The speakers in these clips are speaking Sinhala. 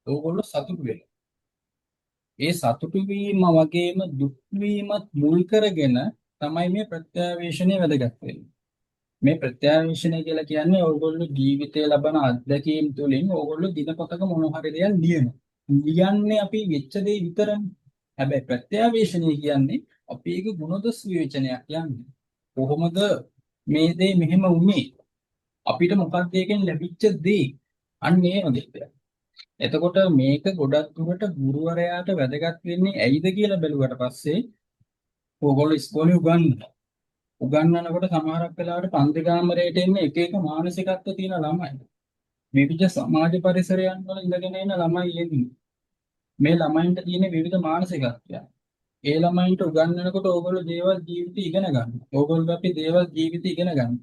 ඕගොල්ලෝ සතුටු වෙනවා. ඒ සතුටු වීම වගේම දුක් වීමත් මුල් කරගෙන තමයි මේ ප්‍රත්‍යවේෂණය වැදගත් වෙන්නේ. මේ ප්‍රත්‍යවේෂණය කියලා කියන්නේ ඕගොල්ලෝ ජීවිතයේ ලබන අත්දැකීම් තුළින් ඕගොල්ලෝ දිනපතක මොන හරි දෙයක් ලියනවා. ලියන්නේ අපි වෙච්ච දේ විතරනේ. හැබැයි ප්‍රත්‍යවේෂණය කියන්නේ අපි ඒක ගුණදොස් විවේචනයක් යන්නේ. කොහොමද මේ දේ මෙහෙම වුනේ? අපිට මොකක්ද ඒකෙන් ලැබිච්ච දේ? අන්න ඒ වගේ දෙයක්. එතකොට මේක ගොඩක් දුරට ගුරුවරයාට වැදගත් වෙන්නේ ඇයිද කියලා බැලුවට පස්සේ ඕගොල්ලෝ ඉස්කෝලේ උගන්වනවා. උගන්වනකොට සමහරක් වෙලාවට පන්ති කාමරයට එන්නේ එක එක මානසිකත්ව තියෙන ළමයි. විවිධ සමාජ පරිසරයන් වල ඉඳගෙන එන ළමයි එන්නේ. මේ ළමයින්ට තියෙන විවිධ මානසිකත්වයන්. ඒ ළමයින්ට උගන්වනකොට ඕගොල්ලෝ දේවල් ජීවිතය ඉගෙන ගන්න. ඕගොල්ලෝ අපි දේවල් ජීවිතය ඉගෙන ගන්න.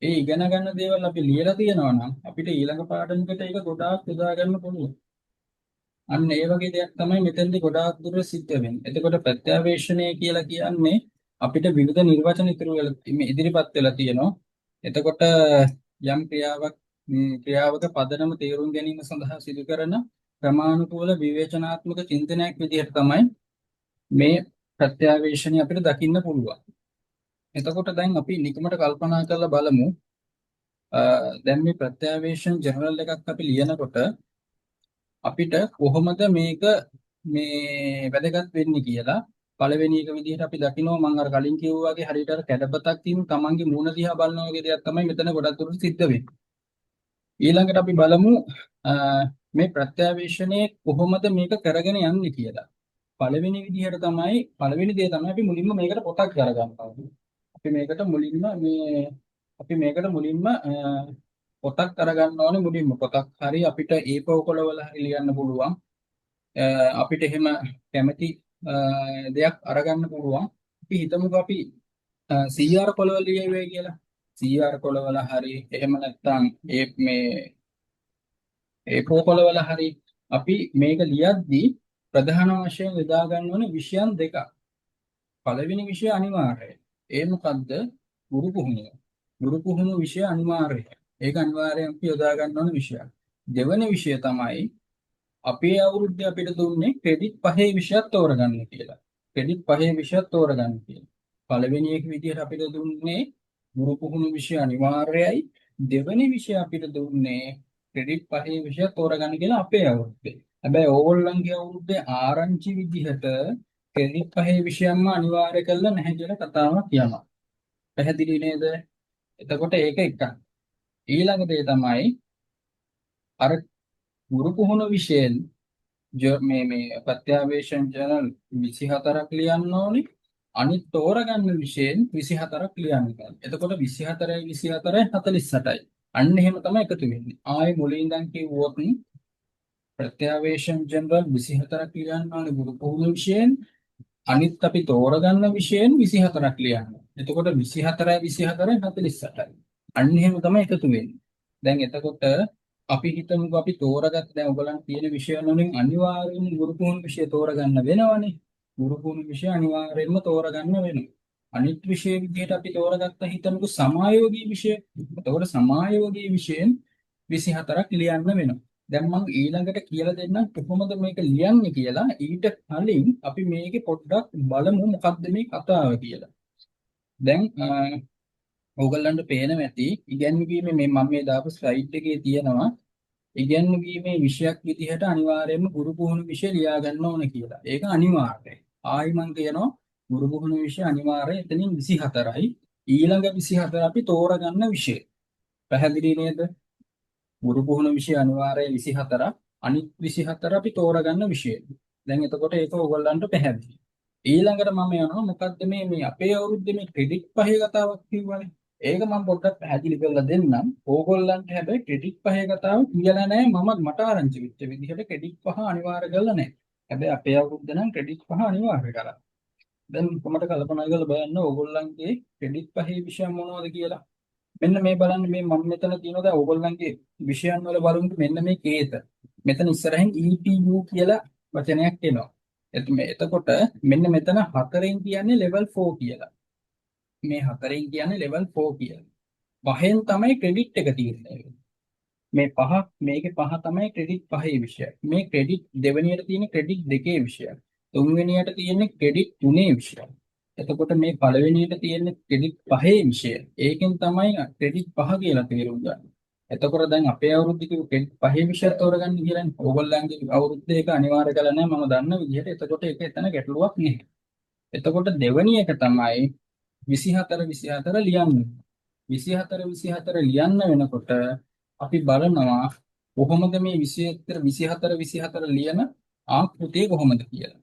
ඒ ඉගෙන ගන්න දේවල් අපි ලියලා තියෙනවා නම් අපිට ඊළඟ පාඩමකට ඒක ගොඩාක් යොදා ගන්න පුළුවන්. අන්න ඒ වගේ දෙයක් තමයි මෙතෙන්දී ගොඩාක් දුර සිද්ධ වෙන්නේ. එතකොට ප්‍රත්‍යවේෂණය කියලා කියන්නේ අපිට විවිධ නිර්වචන ඉදිරිපත් වෙලා තියෙනවා. එතකොට යම් ක්‍රියාවක පදනම තේරුම් ගැනීම සඳහා සිදු කරන ක්‍රමානුකූල විවේචනාත්මක චින්තනයක් විදිහට තමයි මේ ප්‍රත්‍යවේෂණය අපිට දකින්න පුළුවන්. එතකොට දැන් අපි නිකමට කල්පනා කරලා බලමු. දැන් මේ ප්‍රත්‍යවේෂණ ජර්නල් එකක් අපි ලියනකොට අපිට කොහොමද මේක මේ වැදගත් වෙන්නේ කියලා පළවෙනි එක විදිහට අපි දකිනවා මම අර කලින් කිව්වා වගේ හරියට අර කැඩපතක් තියෙන තමන්ගේ මූණ දිහා බලනවා වගේ දෙයක් තමයි මෙතන ගොඩක් දුරට සිද්ධ වෙන්නේ. ඊළඟට අපි බලමු අ, මේ ප්‍රත්‍යවේෂණයේ කොහොමද මේක කරගෙන යන්නේ කියලා. පළවෙනි දේ තමයි අපි මුලින්ම මේකට පොතක් අරගන්නවා. අපි මේකට මුලින්ම පොතක් අරගන්න ඕනේ මුලින්ම පොතක් හරි අපිට A4 කොළවල හරි ලියන්න පුළුවන්. අපිට එහෙම කැමති දෙයක් අරගන්න පුළුවන්. අපි හිතමුකෝ අපි CR කොළවල ලියුවේ කියලා. CR කොළවල හරි එහෙම නැත්නම් A4 කොළවල හරි අපි මේක ලියද්දී ප්‍රධාන වශයෙන් යොදා ගන්න ඕනේ විෂයන් දෙකක්. පළවෙනි විෂය අනිවාර්යයි. ඒ මොකද්ද? ගුරු පුහුණුව. ගුරු පුහුණුව විෂය අනිවාර්යයි. ඒක අනිවාර්යයෙන් අපි යොදා ගන්න ඕන විෂයක්. දෙවෙනි විෂය තමයි අපේ අවුරුද්දේ අපිට දුන්නේ ක්‍රෙඩිට් පහේ විෂයක් තෝරගන්න කියලා. ක්‍රෙඩිට් පහේ විෂයක් තෝරගන්න කියලා. පළවෙනි එක විදිහට අපිට දුන්නේ ගුරු පුහුණු විෂය අනිවාර්යයි. දෙවෙනි විෂය අපිට දුන්නේ ක්‍රෙඩිට් පහේ විෂයක් තෝරගන්න කියලා අපේ අවුරුද්දේ. හැබැයි ඕගොල්ලන්ගේ අවුරුද්දේ ආරංචි විදිහට ක්‍රෙඩිට් පහේ විෂයන්ම අනිවාර්ය කරලා නැහැ කියලා කතාවක් කියනවා. පැහැදිලි නේද? එතකොට ඒක එකක්. ඊළඟ දේ තමයි අර ගුරු පුහුණු විෂයෙන් මේ ප්‍රත්‍යවේෂණ ජර්නල් 24ක් ලියන්න ඕනේ. අනිත් තෝරගන්න විෂයෙන් 24ක් ලියන්න ඕනේ. එතකොට 24යි 24යි 48යි. අන්න එහෙම තමයි එකතු වෙන්නේ. ආයේ මුලින් ඉඳන් කිව්වොත් ප්‍රත්‍යවේෂණ ජර්නල් 24ක් ලියන්න ඕනේ ගුරු පුහුණු විෂයෙන්. අනිත් අපි තෝරගන්න විෂයෙන් 24ක් ලියන්න. එතකොට 24යි 24යි 48යි. අන්න එහෙම තමයි එකතු වෙන්නේ. දැන් එතකොට අපි හිතමුකෝ අපි තෝරගත්ත දැන් ඔයගලන් තියෙන විෂයන් වලින් අනිවාර්යයෙන්ම ගුරු පුහුණු විෂය තෝරගන්න වෙනවනේ. ගුරු පුහුණු විෂය අනිවාර්යයෙන්ම තෝරගන්න වෙනවා. අනිත් විෂය විදිහට අපි තෝරගත්ත හිතමුකෝ සමායෝගී විෂය. එතකොට සමායෝගී විෂයෙන් 24ක් ලියන්න වෙනවා. දැන් මම ඊළඟට කියලා දෙන්නම් කොහොමද මේක ලියන්නේ කියලා. ඊට කලින් අපි මේකේ පොඩ්ඩක් බලමු මොකක්ද මේ කතාව කියලා. දැන් ඕගලන්ට පේනවා ඇති ඉගැන්වීමේ මම මේ දාපු ස්ලයිඩ් එකේ තියෙනවා ඉගැන්වීමේ විෂයක් විදිහට අනිවාර්යයෙන්ම ගුරු පුහුණු විෂය ලියා ගන්න ඕන කියලා. ඒක අනිවාර්යයි. ආයි මම කියනවා ගුරු පුහුණු විෂය අනිවාර්යයි. එතනින් 24යි. ඊළඟ 24 අපි තෝරගන්න විෂය. පැහැදිලි නේද? ගුරු පුහුණු විෂය අනිවාර්යයි 24ක්. අනිත් 24 අපි තෝරගන්න විෂය. දැන් එතකොට ඒක ඕගොල්ලන්ට පැහැදිලි. ඊළඟට මම යනවා මොකද්ද මේ අපේ අවුරුද්දේ මේ ක්‍රෙඩිට් පහේ කතාවක් කිව්වනේ. ඒක මම පොඩ්ඩක් පැහැදිලි කරලා දෙන්නම්. ඕගොල්ලන්ට හැබැයි ක්‍රෙඩිට් පහේ කතාව කියලා නැහැ. මට ආරංචි වෙච්ච විදිහට ක්‍රෙඩිට් පහ අනිවාර්ය කරලා නැහැ. හැබැයි අපේ අවුරුද්ද නම් ක්‍රෙඩිට් පහ අනිවාර්ය කරා. දැන් කොහොමද කල්පනා කරලා බලන්න ඕගොල්ලන්ගේ ක්‍රෙඩිට් පහේ විෂය මොනවද කියලා. මෙන්න මේ බලන්න මේ මම මෙතන තියෙනවා දැන් ඕගොල්ලන්ගේ විෂයන් වල බලමු මෙන්න මේ කේත. මෙතන ඉස්සරහින් EPU කියලා වචනයක් එනවා. එතකොට මෙන්න මෙතන හතරෙන් කියන්නේ level 4 කියලා. මේ හතරෙන් කියන්නේ level 4 කියලා. පහෙන් තමයි ක්‍රෙඩිට් එක තියෙන්නේ. මේ පහ මේකේ පහ තමයි ක්‍රෙඩිට් පහේ විෂය. මේ ක්‍රෙඩිට් දෙවෙනියට තියෙන ක්‍රෙඩිට් දෙකේ විෂය. තුන්වෙනියට තියෙන ක්‍රෙඩිට් තුනේ විෂය. එතකොට මේ පළවෙනියට තියෙන ක්‍රෙඩිට් පහේ විෂය. ඒකෙන් තමයි ක්‍රෙඩිට් පහ කියලා තේරුම් ගන්න. එතකොට දැන් අපේ අවුරුද්දේ ක්‍රෙඩිට් පහේ විෂය තෝරගන්න කියලානේ. ඕගොල්ලන්ගේ අවුරුද්දේ ඒක අනිවාර්ය කරලා නැහැ මම දන්න විදිහට. එතකොට ඒක එතන ගැටලුවක් නෑ. එතකොට දෙවෙනි එක තමයි 24 24 ලියන්න. 24 24 ලියන්න වෙනකොට අපි බලනවා කොහොමද මේ 24 24 24 ලියන ආකෘතිය කොහොමද කියලා.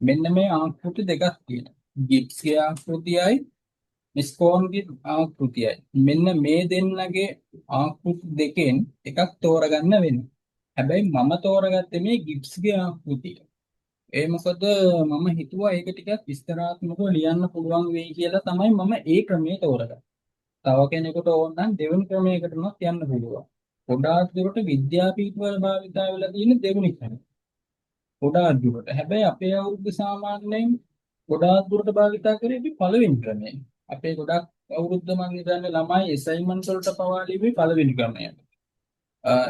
මෙන්න මේ ආකෘති දෙකක් තියෙනවා. ගිබ්ස්ගේ ආකෘතියයි ස්කෝන්ගේ ආකෘතියයි. මෙන්න මේ දෙන්නගේ ආකෘති දෙකෙන් එකක් තෝරගන්න වෙනවා. හැබැයි මම තෝරගත්තේ මේ ගිබ්ස්ගේ ආකෘතිය. ඒ මොකද මම හිතුවා ඒක ටිකක් විස්තරාත්මකව ලියන්න පුළුවන් වෙයි කියලා තමයි මම ඒ ක්‍රමයේ තෝරගත්තේ. තව කෙනෙකුට ඕන නම් දෙවෙනි ක්‍රමයකට උනත් යන්න පුළුවන්. ගොඩාක් දුරට විද්‍යාපීඨවල භාවිතා වෙලා තියෙන දෙවෙනි ක්‍රමය. ගොඩාක් දුරට. හැබැයි අපේ අවුරුද්ද සාමාන්‍යයෙන් ගොඩාක් දුරට භාවිතා කරේ අපි පළවෙනි ක්‍රමය. අපේ ගොඩක් අවුරුද්ද මම හිතන්නේ ළමයි ඇසයින්මන්ට් වලට පවා ලිව්වේ පළවෙනි ක්‍රමයට.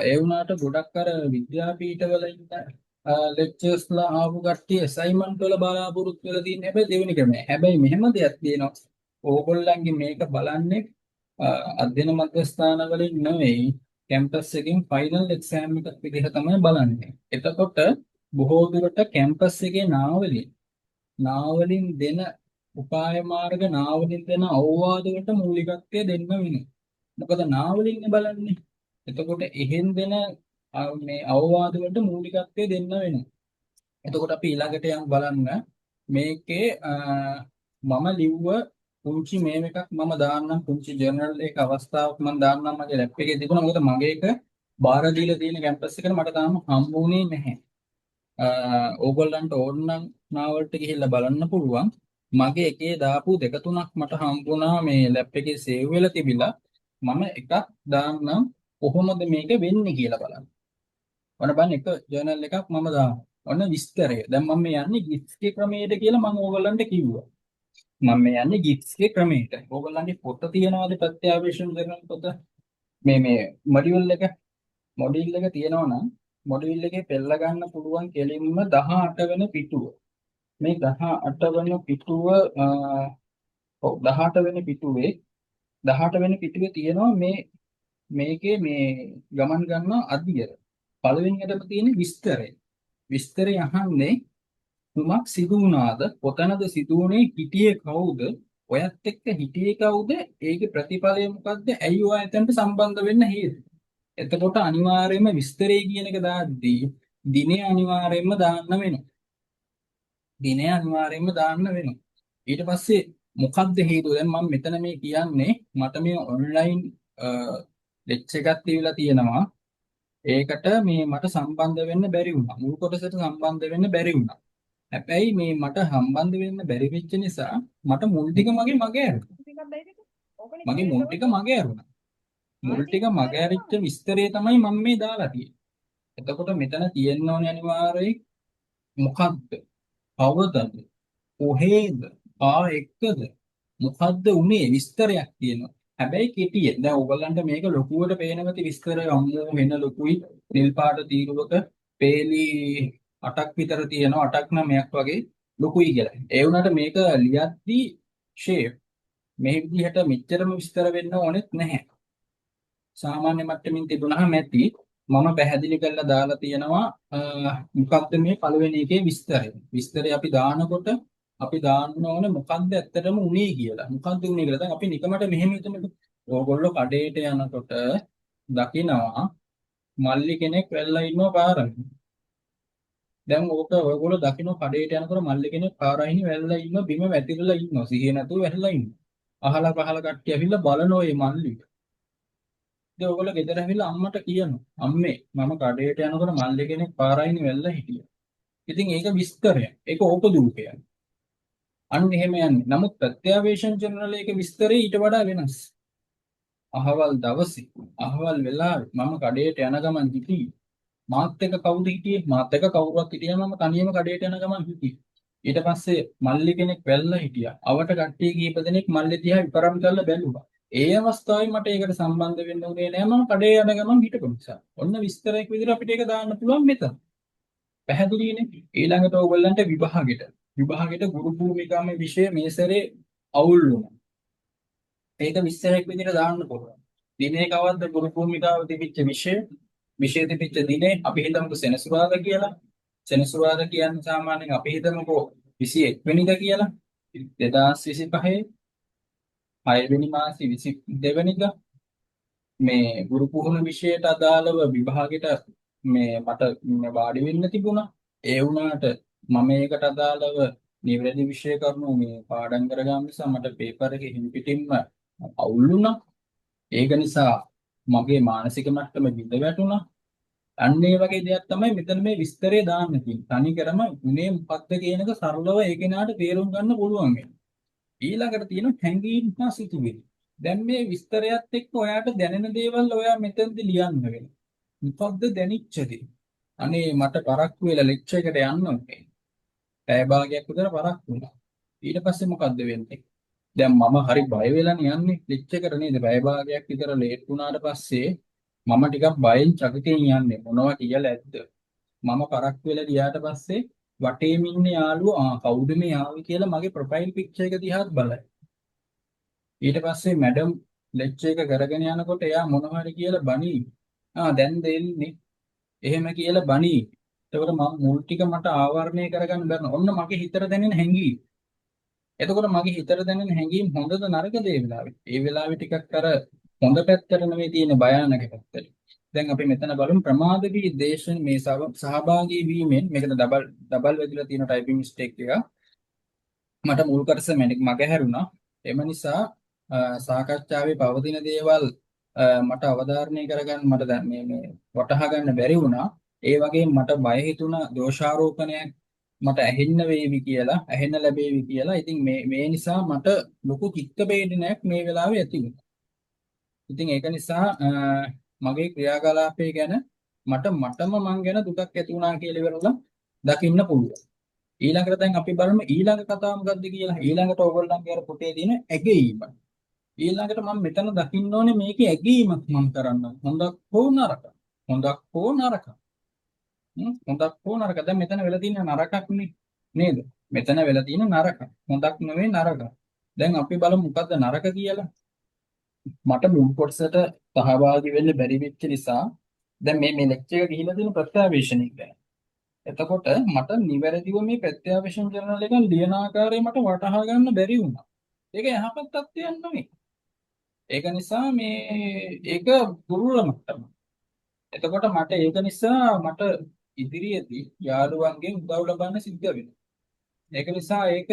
ඒ වුණාට ගොඩක් අර විද්‍යාපීඨවල ඉන්න ලෙක්චර්ස්ලා ආපු කට්ටිය ඇසයින්මන්ට් වල බලාපොරොත්තු වෙලා තියෙන හැබැයි දෙවෙනි ක්‍රමය. හැබැයි මෙහෙම දෙයක් තියෙනවා. ඕගොල්ලන්ගේ මේක බලන්නේ අධ්‍යයන මධ්‍යස්ථාන වලින් නෙවෙයි කැම්පස් එකකින් ෆයිනල් එක්සෑම් එකක් විදිහට තමයි බලන්නේ. එතකොට බොහෝ දුරට කැම්පස් එකේ නාවලින් දෙන උපාය මාර්ග නාවලින් දෙන අවවාද වලට මූලිකත්වය දෙන්න වෙනවා. මොකද නාවලින්නේ බලන්නේ. එතකොට එහෙන් දෙන මේ අවවාද වලට මූලිකත්වය දෙන්න වෙනවා. එතකොට අපි ඊළඟට යමු බලන්න මේකේ මම ලිව්ව පුංචි මේව එකක් මම දාන්නම් පුංචි ජර්නල් එක අවස්ථාවක් මම දාන්නම් මගේ ලැප් එකේ තිබුණා. මොකද මගේ එක බාර දීලා තියෙන කැම්පස් එකට මට තාම හම්බුනේ නැහැ. ඕගොල්ලන්ට ඕන නම් නාවලට ගිහිල්ලා බලන්න පුළුවන්. මගේ එකේ දාපු දෙක තුනක් මට හම්බුණා මේ ලැප් එකේ සේව් වෙලා තිබිලා. මම එකක් දාන්නම් කොහොමද මේක වෙන්නේ කියලා බලන්න. ඔන්න බලන්න එක ජර්නල් එකක් මම දානවා. ඔන්න විස්තරය. දැන් මම මේ යන්නේ ගිෆ්ට්ගේ ක්‍රමයට කියලා මම ඕගොල්ලන්ට කිව්වා. මම මේ යන්නේ ගිෆ්ට්ගේ ක්‍රමයට. ඕගොල්ලන්ගේ පොත තියනවාද ප්‍රත්‍යවේක්ෂණ කරන පොත? මේ මොඩියුල් එක තියෙනවා නම් මොඩියුල් එකේ පෙළ ගන්න පුළුවන් කෙලින්ම 18 වෙනි පිටුව. මේ 18 වෙනි පිටුව ඔව් 18 වෙනි පිටුවේ 18 වෙනි පිටුවේ තියෙනවා මේකේ මේ ගමන් ගන්න අදියර. පළවෙනියටම තියෙන විස්තරය. විස්තරය අහන්නේ කුමක් සිදු වුණාද? කොතනද සිදු වුණේ? හිටියේ කවුද? ඔයත් එක්ක හිටියේ කවුද? ඒකේ ප්‍රතිඵලය මොකද්ද? ඇයි ඔය එතනට සම්බන්ධ වෙන්න හේතුව? එතකොට අනිවාර්යයෙන්ම විස්තරය කියන එක දාද්දී දිනේ අනිවාර්යයෙන්ම දාන්න වෙනවා. දිනේ අනිවාර්යයෙන්ම දාන්න වෙනවා. ඊට පස්සේ මොකද්ද හේතුව? දැන් මම මෙතන මේ කියන්නේ මට මේ ඔන්ලයින් ලෙක්චර් එකක් තියලා තියෙනවා. ඒකට මේ මට සම්බන්ධ වෙන්න බැරි වුණා. මුල් කොටසට සම්බන්ධ වෙන්න බැරි වුණා. හැබැයි මේ මට සම්බන්ධ වෙන්න බැරි වෙච්ච නිසා මට මුල් ටික මගේ ඇරුණා. මගේ මුල් ටික මගේ ඇරුණා. මුල් ටික මගේ ඇරිච්ච විස්තරය තමයි මම මේ දාලා තියෙන්නේ. එතකොට මෙතන තියෙන්න ඕනේ අනිවාර්යයෙන් මොකක්ද? කවදද? කොහේද? ආ එක්කද? මොකද්ද උනේ? විස්තරයක් තියෙනවා. හැබැයි කෙටියෙන්. දැන් ඕගොල්ලන්ට මේක ලොකුවට පේනවති විස්තරය අම්මෝ වෙන ලොකුයි. නිල් පාට තීරුවක පේලි 8ක් විතර තියෙනවා. 8ක් 9ක් වගේ ලොකුයි කියලා. ඒ වුණාට මේක ලියද්දී ෂේප් මේ විදිහට මෙච්චරම විස්තර වෙන්න ඕනෙත් නැහැ. සාමාන්‍ය මට්ටමින් තිබුණාම ඇති මම පැහැදිලි කරලා දාලා තියෙනවා මොකක්ද මේ පළවෙනි එකේ විස්තරය. විස්තරය අපි දානකොට අපි දාන්න ඕනේ මොකක්ද ඇත්තටම උනේ කියලා. මොකක්ද උනේ කියලා. දැන් අපි නිකමට මෙහෙම හිතමුකෝ. ඕගොල්ලෝ කඩේට යනකොට දකිනවා මල්ලි කෙනෙක් වැල්ලා ඉන්නවා පාරේ. දැන් ඔයගොල්ලෝ දකින්න කඩේට යනකොට මල්ලි කෙනෙක් පාරයින් වැල්ලා ඉන්නවා බිම වැතිරලා ඉන්නවා. සිහිය නැතුව වැටලා ඉන්නවා. අහලා පහල කට්ටිය ඇවිල්ලා බලනවා මේ මල්ලි. ඉතින් ඔයගොල්ලෝ ගෙදර ඇවිල්ලා අම්මට කියනවා අම්මේ මම කඩේට යනකොට මල්ලි කෙනෙක් පාරයින් වැල්ලා හිටියා. ඉතින් ඒක විස්තරයක්. ඒක ඕපදූපයක්. අන්න එහෙම යන්නේ. නමුත් ප්‍රත්‍යවේක්ෂණ ජර්නල් එකේ විස්තරය ඊට වඩා වෙනස්. අහවල් දවසේ අහවල් වෙලාවේ මම කඩේට යන ගමන් හිටියේ. මාත් එක්ක කවුද හිටියේ? මාත් එක්ක කවුරුවත් හිටියා මම තනියම කඩේට යන ගමන් හිටියේ. ඊට පස්සේ මල්ලි කෙනෙක් වැල්ලා හිටියා. අවට කට්ටිය කීප දෙනෙක් මල්ලි දිහා විපරම් කරලා බැලුවා. ඒ අවස්ථාවේ මට ඒකට සම්බන්ධ වෙන්න උනේ නෑ මම කඩේ යන ගමන් හිටපු නිසා. ඔන්න විස්තරයක් විදිහට අපිට ඒක දාන්න පුළුවන් මෙතන. පැහැදිලිනේ. ඊළඟට ඕගොල්ලන්ට විභාගෙට. විභාගෙට ගුරු භූමිකාමය විෂය මේ සැරේ අවුල් වුණා. ඒක විස්තරයක් විදිහට දාන්න පුළුවන්. දිනේ කවද්ද ගුරු භූමිකාව තිබිච්ච විෂය? විෂය තිබිච්ච දිනේ අපි හිතමුකෝ සෙනසුරාදා කියලා. සෙනසුරාදා කියන්නේ සාමාන්‍යයෙන් අපි හිතමුකෝ 21 වෙනිදා කියලා. 2025 6 වෙනි මාසේ 22 වෙනිදා මේ ගුරු පුහුණු විෂයට අදාළව විභාගෙට මට වාඩි වෙන්න තිබුණා. ඒ වුණාට මම ඒකට අදාළව නිවැරදි විෂය කරුණු පාඩම් කරගන්න නිසා මට පේපර් එකේ හිමි පිටින්ම අවුල් වුණා. ඒක නිසා මගේ මානසික මට්ටම බිඳ වැටුණා. අන්න ඒ වගේ දෙයක් තමයි මෙතන මේ විස්තරේ දාන්න තියෙන්නේ. තනිකරම උනේ මොකක්ද කියන එක සරලව ඒ කෙනාට තේරුම් ගන්න පුළුවන් වෙනවා. ඊළඟට තියෙන හැඟීම් හා සිතුවිලි. දැන් මේ විස්තරයත් එක්ක ඔයාට දැනෙන දේවල් ඔයා මෙතනදී ලියන්න වෙනවා. මොකක්ද දැනිච්ච දේ? අනේ මට පරක්කු වෙලා ලෙක්චර් එකට යන්න ඕනේ. පැය භාගයක් විතර පරක්කු වුණා. ඊට පස්සේ මොකද්ද වෙන්නේ? දැන් මම හරි බය වෙලානේ යන්නේ ලෙක්චර් එකට නේද? පැය භාගයක් විතර ලේට් වුණාට පස්සේ මම ටිකක් බයෙන් චකිතෙන් යන්නේ. මොනවා කියලා ඇද්ද? මම පරක්කු වෙලා ගියාට පස්සේ වටේම ඉන්න යාළුවෝ කවුද මේ ආවේ කියලා මගේ ප්‍රොෆයිල් පික්චර් එක දිහාත් බලයි. ඊට පස්සේ මැඩම් ලෙක්චර් එක කරගෙන යනකොට එයා මොනවා හරි කියලා බනී. දැන් දෙන්නේ. එහෙම කියලා බනී. එතකොට මම මුල් ටික මට ආවරණය කරගන්න බැරි. ඔන්න මගේ හිතට දැනෙන හැඟීම්. එතකොට මගේ හිතට දැනෙන හැඟීම් හොඳද නරකද ඒ වෙලාවේ? ඒ වෙලාවේ ටිකක් අර හොඳ පැත්තට නෙවෙයි තියෙන භයානක පැත්තට. දැන් අපි මෙතන බලමු ප්‍රමාද වී දේශන මේ සහභාගී වීමෙන් මේකට ඩබල් වැදිලා තියෙන ටයිපින් මිස්ටේක් එක. මට මුල් කොටස මගහැරුණා. එම නිසා සාකච්ඡාවේ පවතින දේවල් මට අවධාරණය කරගන්න මට දැන් මේ වටහා ගන්න බැරි වුණා. ඒ වගේම මට බය හිතුණා දෝෂාරෝපණයක් මට ඇහෙන්න වේවි කියලා, ඇහෙන්න ලැබේවි කියලා. ඉතින් මේ නිසා මට ලොකු චිත්ත වේදනයක් මේ වෙලාවේ ඇති වුණා. ඉතින් ඒක නිසා මගේ ක්‍රියාකලාපය ගැන මටම මං ගැන දුකක් ඇති වුණා කියලා ඉවරලා දකින්න පුළුවන්. ඊළඟට දැන් අපි බලමු ඊළඟ කතාව මොකද්ද කියලා. ඊළඟට ඕගොල්ලන්ගේ අර පොතේ තියෙන ඇගීම. ඊළඟට මම මෙතන දකින්න ඕනේ මේකේ ඇගීමක් මම කරන්න. හොඳක් හෝ නරක. හොඳක් හෝ නරක. හොඳක් හෝ නරක. දැන් මෙතන වෙලා තියෙන නරකක් නේද? මෙතන වෙලා තියෙන නරක. හොඳක් නෙවෙයි නරක. දැන් අපි බලමු මොකද්ද නරක කියලා. මට මුල් කොටසට සහභාගී වෙන්න බැරි වෙච්ච නිසා දැන් මේ ලෙක්චර් එක ගිහිල්ලා තියෙන ප්‍රත්‍යවේක්ෂණය ගැන. එතකොට මට නිවැරදිව මේ ප්‍රත්‍යවේක්ෂණ ජර්නල් එක ලියන ආකාරය මට වටහා ගන්න බැරි වුණා. ඒක යහපත් තත්ත්වයක් නෙවෙයි. ඒක නිසා ඒක දුර්වල මට්ටම. එතකොට මට ඒක නිසා මට ඉදිරියේදී යාළුවන්ගෙන් උදව් ලබන්න සිද්ධ වෙනවා. ඒක නිසා ඒක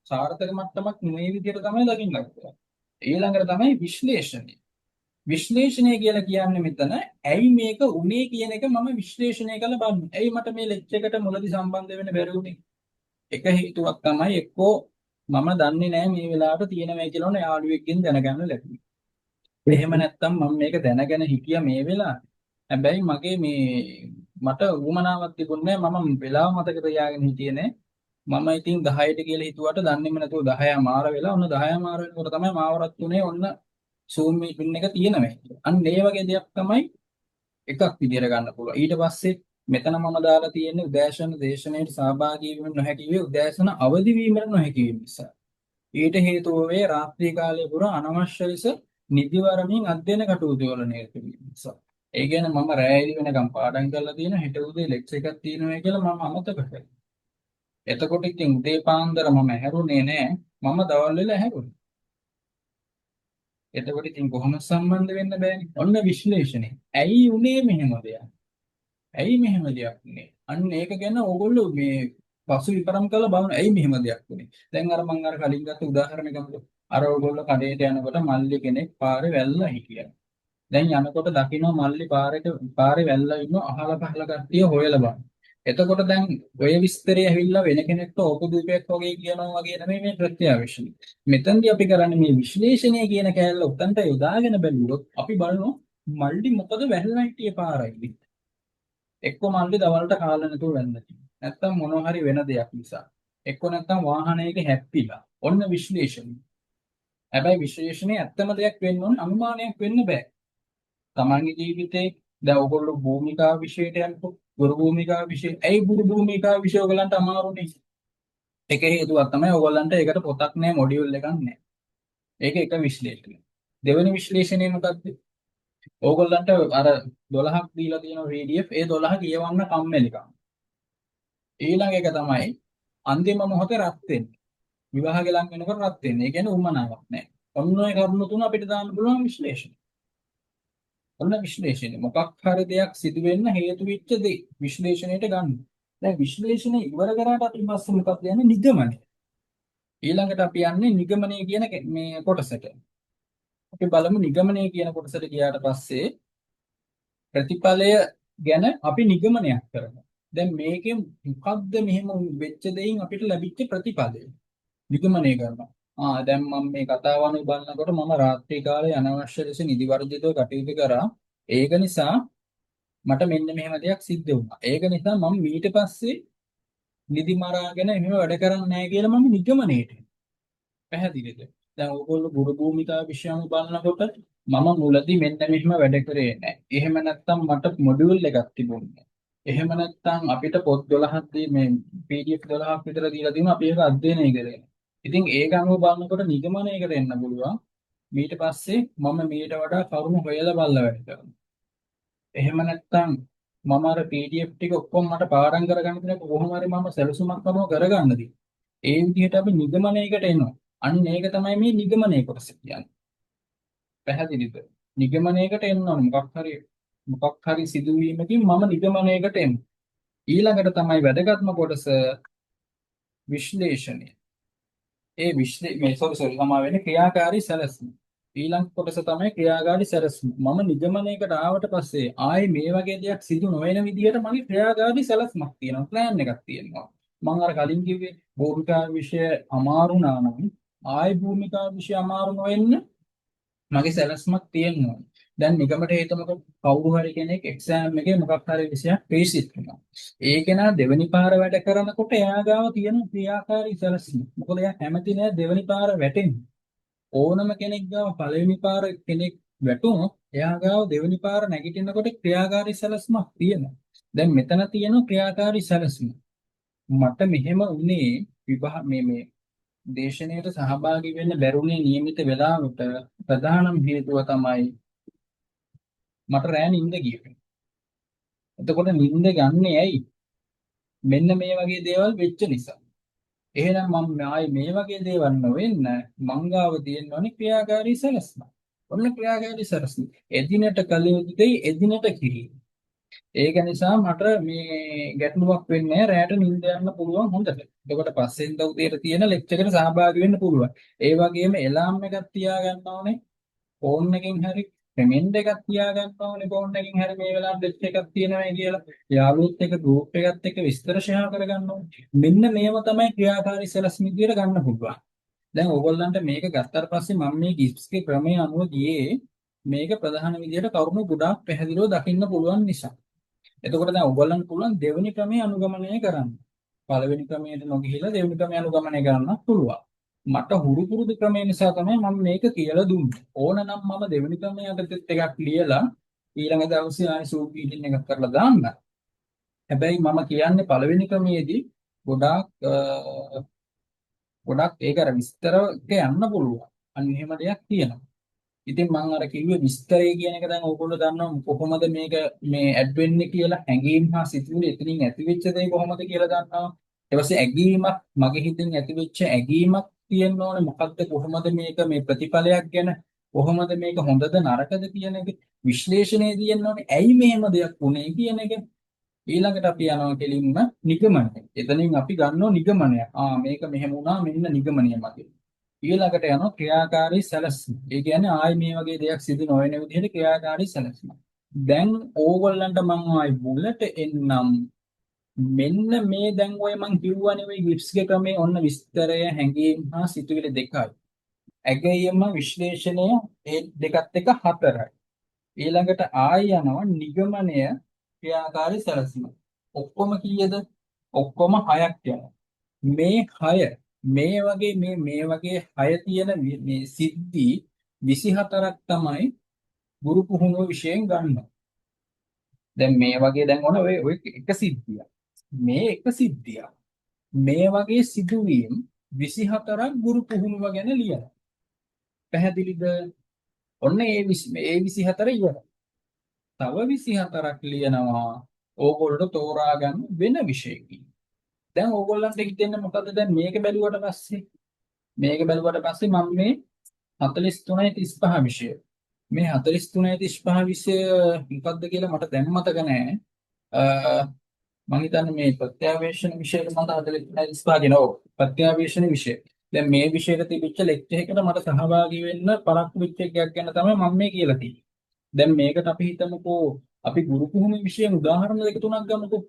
සාර්ථක මට්ටමක් නෙවෙයි විදිහට තමයි දකින්න පුළුවන්. ඊළඟට තමයි විශ්ලේෂණය. විශ්ලේෂණය කියලා කියන්නේ මෙතන ඇයි මේක උනේ කියන එක මම විශ්ලේෂණය කරලා බලන්න. ඇයි මට මේ ලෙක්චර් එකට මුලදී සම්බන්ධ වෙන්න බැරි වුනේ? එක හේතුවක් තමයි එක්කෝ මම දන්නේ නැහැ මේ වෙලාවට තියෙනවා කියලා ඕන යාළුවෙක්ගෙන් දැනගන්න ලැබුණේ. එහෙම නැත්නම් මම මේක දැනගෙන හිටියා මේ වෙලාවේ. හැබැයි මගේ මට උවමනාවක් තිබුණේ නැහැ. මම වෙලාව මතක තියාගෙන හිටියේ නෑ. මම ඉතින් 10ට කියලා හිතුවට දන්නේම නැතුව 10 මාර වෙලා ඔන්න 10 මාර වෙනකොට තමයි මාවරත් උනේ ඔන්න Zoom meeting එක තියෙනවා. අන්න ඒ වගේ දෙයක් තමයි එකක් විදියට ගන්න පුළුවන්. ඊට පස්සේ මෙතන මම දාලා තියෙන්නේ උදෑසන දේශනාවට සහභාගී වීම නොහැකි වේ උදෑසන අවදි වීමට නොහැකි වීම නිසා. ඊට හේතුව වේ රාත්‍රී කාලයේ පුරා අනවශ්‍ය ලෙස නිදිවරමින් අධ්‍යයන කටයුතු වල නිරත වීම නිසා. ඒ කියන්නේ මම රැය ඉදි වෙනකම් පාඩම් කරලා තියෙන හෙට උදේ ලෙක්චර් එකක් තියෙනවා කියලා මම අමතක කරලා. එතකොට ඉතින් උදේ පාන්දර මම හැරුණේ නෑ. මම දවල් වෙලා හැරුණා. එතකොට ඉතින් කොහොම සම්බන්ධ වෙන්න බෑනේ. ඔන්න විශ්ලේෂණය. ඇයි උනේ මෙහෙම දෙයක්? ඇයි මෙහෙම දෙයක් උනේ? අන්න ඒක ගැන ඕගොල්ලෝ පසු විපරම් කරලා බලන්න ඇයි මෙහෙම දෙයක් උනේ. දැන් මම කලින් ගත්ත උදාහරණ ගමු. ඕගොල්ලෝ කඩේට යනකොට මල්ලි කෙනෙක් පාරේ වැල්ලා හිටියා. දැන් යනකොට දකින්න මල්ලි පාරේ වැල්ලා ඉන්න අහල පහල කට්ටිය හොයලා බලන්න. එතකොට දැන් ඔය විස්තරය ඇවිල්ලා වෙන කෙනෙක්ට ඕපදූපයක් වගේ කියනවා වගේ නෙමෙයි මේ ප්‍රත්‍යවේක්ෂණය. මෙතෙන්දී අපි කරන්නේ මේ විශ්ලේෂණය කියන කෑල්ල උත්තන්ට යොදාගෙන බැලුවොත් අපි බලනවා මල්ලි මොකද වැල්ලා හිටියේ පාරයි. එක්ක මල්ලි දවල්ට කාලා නැතුව වැල්ලා තියෙනවා. නැත්තම් මොනවා හරි වෙන දෙයක් නිසා. එක්ක නැත්තම් වාහනයක හැප්පිලා. ඔන්න විශ්ලේෂණය. හැබැයි විශ්ලේෂණය ඇත්තම දෙයක් වෙන්න ඕන අනුමානයක් වෙන්න බෑ. තමන්ගේ ජීවිතේ දැන් ඔයගොල්ලෝ භූමිකා විෂයට යනකො ගුරු භූමිකා විෂය. ඇයි ගුරු භූමිකා විෂය ඔයගලන්ට අමාරුනේ? එක හේතුවක් තමයි ඔයගොල්ලන්ට ඒකට පොතක් නැහැ මොඩියුල් එකක් නැහැ. ඒක එක විශ්ලේෂණය. දෙවෙනි විශ්ලේෂණය මොකක්ද? ඕගොල්ලන්ට අර 12ක් දීලා තියෙන PDF ඒ 12 කියවන්න කම්මැලිකම. ඊළඟ එක තමයි අන්තිම මොහොතේ රත් වෙන්නේ. විවාහ ගලන් වෙනකොට රත් වෙන්නේ. ඒ කියන්නේ උම්මනාවක් නැහැ. ඔන්න ඔය කරුණු තුන අපිට දාන්න පුළුවන් විශ්ලේෂණය. ඔන්න විශ්ලේෂණය. මොකක් හරි දෙයක් සිදු වෙන්න හේතු වෙච්ච දේ විශ්ලේෂණයට ගන්න. දැන් විශ්ලේෂණය ඉවර කරාට අපි පස්සේ මොකක්ද යන්නේ? නිගමනය. ඊළඟට අපි යන්නේ නිගමනය කියන මේ කොටසට. අපි බලමු නිගමනය කියන කොටසට ගියාට පස්සේ ප්‍රතිඵලය ගැන අපි නිගමනයක් කරනවා. දැන් මේකෙන් මොකද්ද මෙහෙම වෙච්ච දෙයින් අපිට ලැබිච්ච ප්‍රතිඵලය නිගමනය කරනවා. දැන් මම මේ කතාව අනුව බලනකොට මම රාත්‍රී කාලේ අනවශ්‍ය ලෙස නිදි වර්ජිතව කටයුතු කරා. ඒක නිසා මට මෙන්න මෙහෙම දෙයක් සිද්ධ වුණා. ඒක නිසා මම ඊට පස්සේ නිදි මරාගෙන එහෙම වැඩ කරන්නේ නැහැ කියලා මම නිගමනයට එනවා. පැහැදිලිද? දැන් ඕගොල්ලෝ ගුරු භූමිකා විෂයම බලනකොට මම මුලදී මෙන්න මෙහෙම වැඩ කරේ නැහැ. එහෙම නැත්නම් මට මොඩියුල් එකක් තිබුණේ. එහෙම නැත්නම් අපිට පොත් 12ක් මේ PDF 12ක් විතර දීලා තියෙනවා අපි ඒක අධ්‍යයනය කරගෙන. ඉතින් ඒක අනුව බලනකොට නිගමනයකට එන්න පුළුවන්. ඊට පස්සේ මම මීට වඩා කරුණු හොයලා බලලා වැඩ කරනවා. එහෙම නැත්නම් මම අර PDF ටික ඔක්කොම මට පාඩම් කරගන්න තියෙන කොහොම හරි මම සැලසුමක් කරනවා කරගන්නද? ඒ විදිහට අපි නිගමනයකට එනවා. අන්න ඒක තමයි මේ නිගමනය කොටස කියන්නේ. පැහැදිලිද? නිගමනයකට එන්න ඕන මොකක් හරි සිදුවීමකින් මම නිගමනයකට එමු. ඊළඟට තමයි වැදගත්ම කොටස විශ්ලේෂණය. මේ සෝරි තමා වෙන්නේ ක්‍රියාකාරී සැලැස්ම. ඊළඟ කොටස තමයි ක්‍රියාකාරී සැලැස්ම. මම නිගමනයකට ආවට පස්සේ ආයේ මේ වගේ දෙයක් සිදු නොවන විදිහට මගේ ක්‍රියාකාරී සැලැස්මක් තියෙනවා. ප්ලෑන් එකක් තියෙනවා. මම අර කලින් කිව්වේ භූමිකා විෂය අමාරු නම් ආයේ භූමිකා විෂය අමාරු නොවෙන්න මගේ සැලැස්මක් තියෙනවා. දැන් නිගමට හේතුමක කවුරු හරි කෙනෙක් එක්සෑම් එකේ මොකක් හරි විෂයක් ෆේසිත් වෙනවා. ඒක නා දෙවෙනි පාර වැඩ කරනකොට එයා ගාව තියෙන ක්‍රියාකාරී සැලැස්ම. මොකද එයා කැමති නෑ දෙවෙනි පාර වැටෙන්න. ඕනම කෙනෙක් ගාව පළවෙනි පාර කෙනෙක් වැටුණොත් එයා ගාව දෙවෙනි පාර නැගිටිනකොට ක්‍රියාකාරී සැලැස්මක් තියෙනවා. දැන් මෙතන තියෙන ක්‍රියාකාරී සැලැස්ම. මට මෙහෙම උනේ මේ දේශනයට සහභාගී වෙන්න බැරුණේ නියමිත වෙලාවට ප්‍රධානම හේතුව තමයි මට රෑ නිින්ද ගියේ. එතකොට නිින්ද ගන්නේ ඇයි? මෙන්න මේ වගේ දේවල් වෙච්ච නිසා. එහෙනම් මම ආයේ මේ වගේ දේවල් නොවෙන්න මංගාව තියෙනවනේ ක්‍රියාකාරී සැලැස්ම. ඔන්න ක්‍රියාකාරී සැලැස්ම. එදිනට කළ යුතු දේ එදිනට කිරීම. ඒක නිසා මට මේ ගැටලුවක් වෙන්නේ නැහැ. රැයට නිින්ද යන්න පුළුවන් හොඳට. එතකොට පස්සෙන්ද උදේට තියෙන ලෙක්චර් එකට සහභාගී වෙන්න පුළුවන්. ඒ වගේම එලාම් එකක් තියාගන්න ඕනේ. ෆෝන් එකකින් හරි රෙමෙන්ඩ් එකක් තියාගන්න ඕනේ ෆෝන් එකකින් හරි මේ වෙලාවට ටෙස්ට් එකක් තියෙනවා කියලා. යාළුවොත් එක්ක ගෲප් එකත් එක්ක විස්තර ෂෙයා කරගන්න ඕනේ. මෙන්න මේව තමයි ක්‍රියාකාරී සැලැස්ම විදියට ගන්න පුළුවන්. දැන් ඕගොල්ලන්ට මේක ගත්තාට පස්සේ මම මේ ගිෆ්ට්ස්ගේ ක්‍රමයේ අනුව ගියේ මේක ප්‍රධාන විදියට කරුණු ගොඩාක් පැහැදිලිව දකින්න පුළුවන් නිසා. එතකොට දැන් ඔයගොල්ලන්ට පුළුවන් දෙවෙනි ක්‍රමයේ අනුගමනය කරන්න. පළවෙනි ක්‍රමයට නොගිහිලා දෙවෙනි ක්‍රමයේ අනුගමනය කරන්නත් පුළුවන්. මට හුරු පුරුදු ක්‍රමය නිසා තමයි මම මේක කියලා දුන්නේ. ඕනනම් මම දෙවෙනි ක්‍රමයේ අතට එකක් ලියලා ඊළඟ දවසේ ආයෙ සූම් මීටින් එකක් කරලා දාන්න. හැබැයි මම කියන්නේ පළවෙනි ක්‍රමයේදී ගොඩක් ඒක අර විස්තරක යන්න පුළුවන්. අන්න එහෙම දෙයක් තියෙනවා. ඉතින් මම අර කිව්වේ විස්තරය කියන එක දැන් ඕගොල්ලෝ දන්නවා කොහොමද මේක මේ ඇඩ් වෙන්නේ කියලා හැඟීම් හා සිතුවිලි එතනින් ඇති වෙච්ච දේ කොහොමද කියලා දන්නවා. ඊට පස්සේ ඇගීමක් මගේ හිතෙන් ඇති වෙච්ච ඇගීමක් තියෙන්න ඕනේ මොකද්ද කොහොමද මේක මේ ප්‍රතිඵලයක් ගැන කොහොමද මේක හොඳද නරකද කියන එක විශ්ලේෂණය තියෙන්න ඕනේ. ඇයි මෙහෙම දෙයක් වුනේ කියන එක. ඊළඟට අපි යනවා කෙලින්ම නිගමනය. එතනින් අපි ගන්නවා නිගමනය. මේක මෙහෙම වුණා මෙන්න නිගමනය මගේ. ඊළඟට යනවා ක්‍රියාකාරී සැලැස්ම. ඒ කියන්නේ ආයි මේ වගේ දෙයක් සිදු නොවන විදිහට ක්‍රියාකාරී සැලැස්ම. දැන් ඕගොල්ලන්ට මම ආයි බුලට එන්නම්. මෙන්න මේ දැන් ඔය මං කිව්වනේ මේ ගිබ්ස්ගේ ක්‍රමේ ඔන්න විස්තරය හැඟීම් හා සිතුවිලි දෙකයි. ඇගයීම විශ්ලේෂණය ඒ දෙකත් එක හතරයි. ඊළඟට ආයි යනවා නිගමනය ක්‍රියාකාරී සැලැස්ම. ඔක්කොම කීයද? ඔක්කොම 6ක් යනවා. මේ 6 මේ වගේ හය තියෙන මේ සිද්ධි 24ක් තමයි ගුරු පුහුණුව විශයෙන් ගන්නවා. දැන් මේ වගේ දැන් ඔය එක සිද්ධියක්. මේ එක සිද්ධියක්. මේ වගේ සිදුවීම් 24ක් ගුරු පුහුණුව ගැන ලියලා. පැහැදිලිද? ඔන්න ඒ 24 ඉවරයි. තව 24ක් ලියනවා ඕගොල්ලෝ තෝරා ගන්න වෙන විෂයකින්. දැන් ඕගොල්ලන්ට හිතෙන්නේ මොකද්ද දැන් මේක බැලුවට පස්සේ මම මේ 43යි 35 විෂය මේ 43යි 35 විෂය මොකද්ද කියලා මට දැන් මතක නැහැ. මම හිතන්නේ මේ ප්‍රත්‍යවේක්ෂණ විෂයට මට 43යි 35 කියන ප්‍රත්‍යවේක්ෂණ විෂය. දැන් මේ විෂයට තිබිච්ච ලෙක්චර් එකකට මට සහභාගී වෙන්න පරක්කු වෙච්ච එකක් ගැන තමයි මම මේ කියලා තියෙන්නේ. දැන් මේකට අපි හිතමුකෝ අපි ගුරු පුහුණු විෂයෙන් උදාහරණ දෙක තුනක් ගමුකෝ.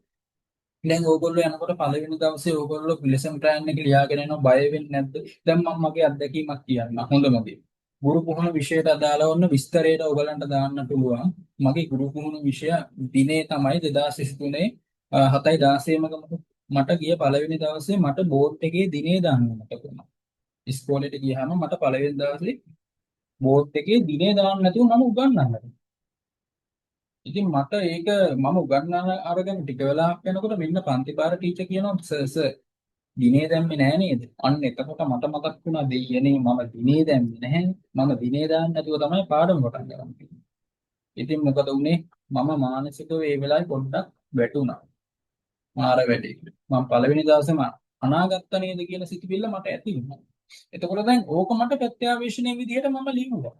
දැන් ඕගොල්ලෝ යනකොට පළවෙනි දවසේ ඕගොල්ලෝ lesson plan එක ලියාගෙන යනවා බය වෙන්නේ නැද්ද? දැන් මම මගේ අත්දැකීමක් කියන්න හොඳම දේ. ගුරු පුහුණු විෂයට අදාළව වන්න විස්තරයට ඔයගලන්ට දාන්න පුළුවන්. මගේ ගුරු පුහුණු විෂය දිනේ තමයි 2023 7:16ම ගමු. මට ගිය පළවෙනි දවසේ මට බෝඩ් එකේ දිනේ දාන්න මතක වුණා. ඉස්කෝලේට ගියාම මට පළවෙනි දවසේ බෝඩ් එකේ දිනේ දාන්න නැතුව මම උගන්වන්න. ඉතින් මට ඒක මම උගන්වන අරගෙන ටික වෙලාවක් යනකොට මෙන්න පන්ති පාර ටීචර් කියනවා සර් දිනේ දැම්මේ නෑ නේද? අන්න එතකොට මට මතක් වුණා දෙයියනේ මම දිනේ දැම්මේ නැහැ. මම දිනේ දාන්න නැතුව තමයි පාඩම පටන් ගන්නේ. ඉතින් මොකද උනේ? මම මානසිකව ඒ වෙලාවේ පොඩ්ඩක් වැටුණා. මාර වැඩේ. මම පළවෙනි දවසේම අනාගත නේද කියන සිතුවිල්ල මට ඇති වුණා. එතකොට දැන් ඕක මට ප්‍රත්‍යවේක්ෂණයේ විදිහට මම ලියුවා.